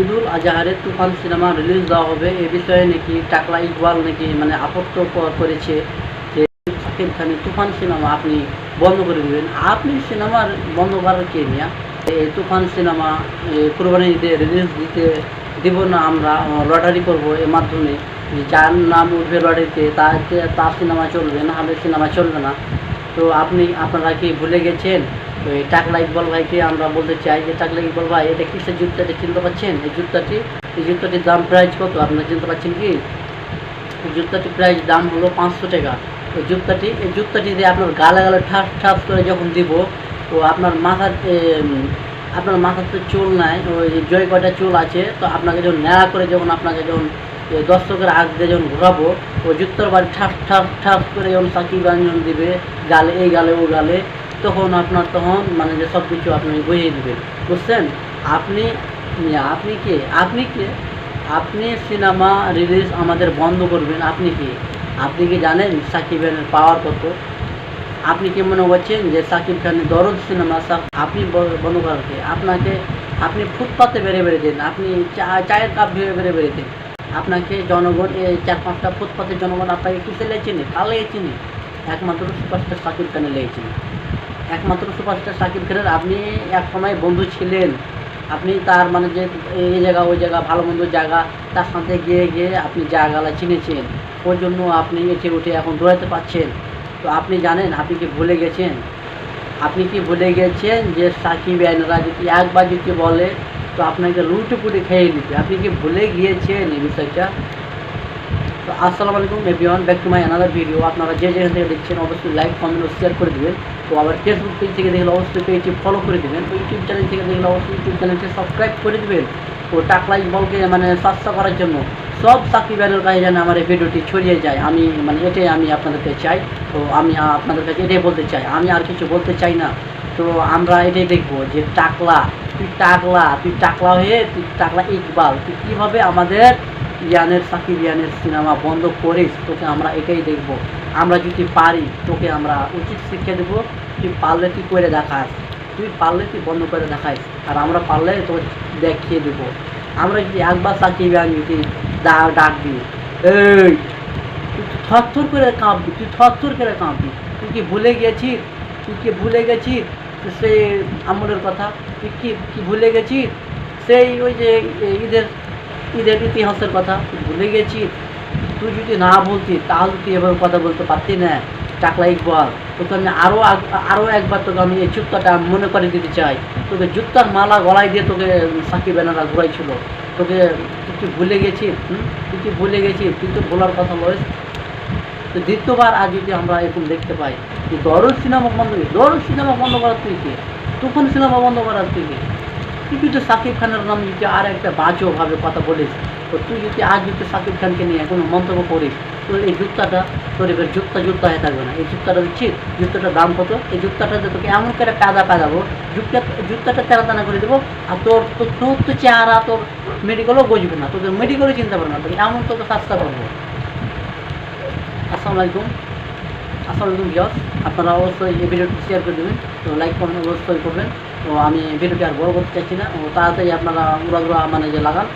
ঈদুল আজহারে তুফান cinema release দেওয়া হবে এ বিষয়ে নাকি টাকলা ইকবাল নাকি মানে আপত্তি করেছে যে শাকিব খানের তুফান সিনেমা আপনি বন্ধ করে দেবেন। আপনি সিনেমার বন্ধ করার কে নিয়ে? এই তুফান সিনেমা কোরবানি ঈদে রিলিজ দিতে দেব না, আমরা লটারি করব এর মাধ্যমে। যার নাম উঠবে লটারিতে তার সিনেমা চলবে, না হলে সিনেমা চলবে না। তো আপনারা কি ভুলে গেছেন? তো এই টাকলা ইকবাল ভাইকে আমরা বলতে চাই যে টাকলা ইকবাল ভাই, এটা কিসের জুতা, এটা চিনতে পারছেন? এই জুতাটির দাম প্রাইস কত আপনারা চিনতে পারছেন কি? এই জুতাটির প্রাইস দাম হলো 500 টাকা। এই জুতাটি দিয়ে আপনার গালে গালে ঠাস ঠাস করে যখন দিব, তো আপনার মাথাতে চুল নাই, ওই জয় কয়টা চুল আছে, তো আপনাকে যখন ন্যাড়া করে আপনাকে যখন দর্শকের আগ দিয়ে যখন ঘোরাবো, ওই জুতার বাড়ি ঠাস ঠাস ঠাস করে যখন সাকিব গাঞ্জন দিবে গালে, এই গালে ও গালে, তখন মানে যে সব কিছু আপনি বুঝিয়ে দেবেন, বুঝছেন? আপনি আপনি কে? আপনি সিনেমা রিলিজ আমাদের বন্ধ করবেন? আপনি কি জানেন সাকিবের পাওয়ার কত? আপনি কি মনে করছেন যে সাকিব খানের দরদ সিনেমা আপনি বন্ধ করাতে আপনি ফুটপাতে বেড়ে দেন, আপনি চায়ের কাপ ভেবে বেড়ে দেন। আপনাকে জনগণ, এই 4-5টা ফুটপাতের জনগণ আপনাকে কিসে লেগেছেন? কালে একমাত্র সুপারস্টার সাকিব খানে লেগেছেন। একমাত্র সুপারস্টার সাকিব খানের আপনি এক সময় বন্ধু ছিলেন। আপনি তার মানে যে এই জায়গা ওই জায়গা ভালো মন্দ জায়গা তার সাথে গিয়ে আপনি জায়গাটা চিনেছেন, ওই জন্য আপনি উঠে এখন দৌড়াতে পারছেন। তো আপনি জানেন, আপনি কি ভুলে গেছেন যে সাকিব আইনরা যদি একবার যদি বলে তো আপনাকে লুটে পুটে খেয়ে নিতে? আপনি কি ভুলে গিয়েছেন এই বিষয়টা? তো আসসালামু আলাইকুম everyone, back to my another video. আপনারা যে যেখান থেকে দেখছেন অবশ্যই লাইক, কমেন্ট ও শেয়ার করে দেবেন। তো আবার ফেসবুক পেজ থেকে দেখলে অবশ্যই পেজটি ফলো করে দেবেন। তো ইউটিউব চ্যানেল থেকে দেখলে অবশ্যই ইউটিউব চ্যানেলটি সাবস্ক্রাইব করে দেবেন। তো টাকলা ইকবালকে মানে সাহায্য করার জন্য সব সাকিব আইনের কাছে যেন আমার এই ভিডিওটি ছড়িয়ে যায়, এটাই আমি আপনাদেরকে চাই। তো আমি আপনাদের কাছে এটাই বলতে চাই, আমি আর কিছু বলতে চাই না। তো আমরা এটাই দেখবো যে তুই টাকলা হয়ে তুই টাকলা ইকবাল, তুই কীভাবে আমাদের সাকিব ইয়ানের সিনেমা বন্ধ করিস, তোকে আমরা এটাই দেখব। আমরা যদি পারি তোকে আমরা উচিত শিক্ষা দেবো। তুই পারলে তুই বন্ধ করে দেখাইস, আর আমরা পারলে তোকে দেখিয়ে দেবো। আমরা যদি একবার সাকিব ইয়ান যদি ডাক দিই, এই তুই থরথর করে কাঁপবি, তুই কি ভুলে গেছিস সেই আমলের কথা? তুই কি ভুলে গেছিস সেই ওই যে ঈদের ঈদের ইতিহাসের কথা? তুই ভুলে গেছিস? তুই যদি না বলতিস তাহলে তুই এভাবে কথা বলতে পারতি না। টাকলা ইকবাল, তোকে আমি আরও একবার তোকে আমি এই জুত্তাটা মনে করে দিতে চাই। তোকে জুত্তার মালা গলায় দিয়ে তোকে সাকিব আইনরা ঘুরাইছিল। তুই কি ভুলে গেছিস? তুই তো ভোলার কথা বলিস। তো দ্বিতীয়বার আজ যদি আমরা এরকম দেখতে পাই যে দরদ সিনেমা বন্ধ করার তুই কে? তুফান সিনেমা বন্ধ করার তুই কে? তুই যদি সাকিব খানের নাম যদি আর একটা বাজেভাবে কথা বলিস, তো তুই যদি আজ যদি সাকিব খানকে নিয়ে কোনো মন্তব্য করিস, তোর এই জুত্তাটা তোর এবার জুত্তা হয়ে থাকবে না। এই জুত্তাটা দিচ্ছি, জুত্তাটার দাম কত? এই জুত্তাটাতে তোকে এমন করে কাদাবো, জুত্তাটা তেরাতানা করে দেবো। আর তোর তো চেহারা, তোর মেডিকেলও বুঝবে না, তোদের মেডিকেলও চিনতে পারবে না, তোকে এমন তোকে চেষ্টা করবো। আসসালামু আলাইকুম ভিউয়ার্স, আপনারা অবশ্যই এই ভিডিওটি শেয়ার করে দেবেন। তো লাইক, কমেন্ট অবশ্যই করবেন। তো আমি ভিডিওটি আর বড় করতে চাইছি না, ও তাড়াতাড়ি আপনারা উড়া মানে যে লাগান।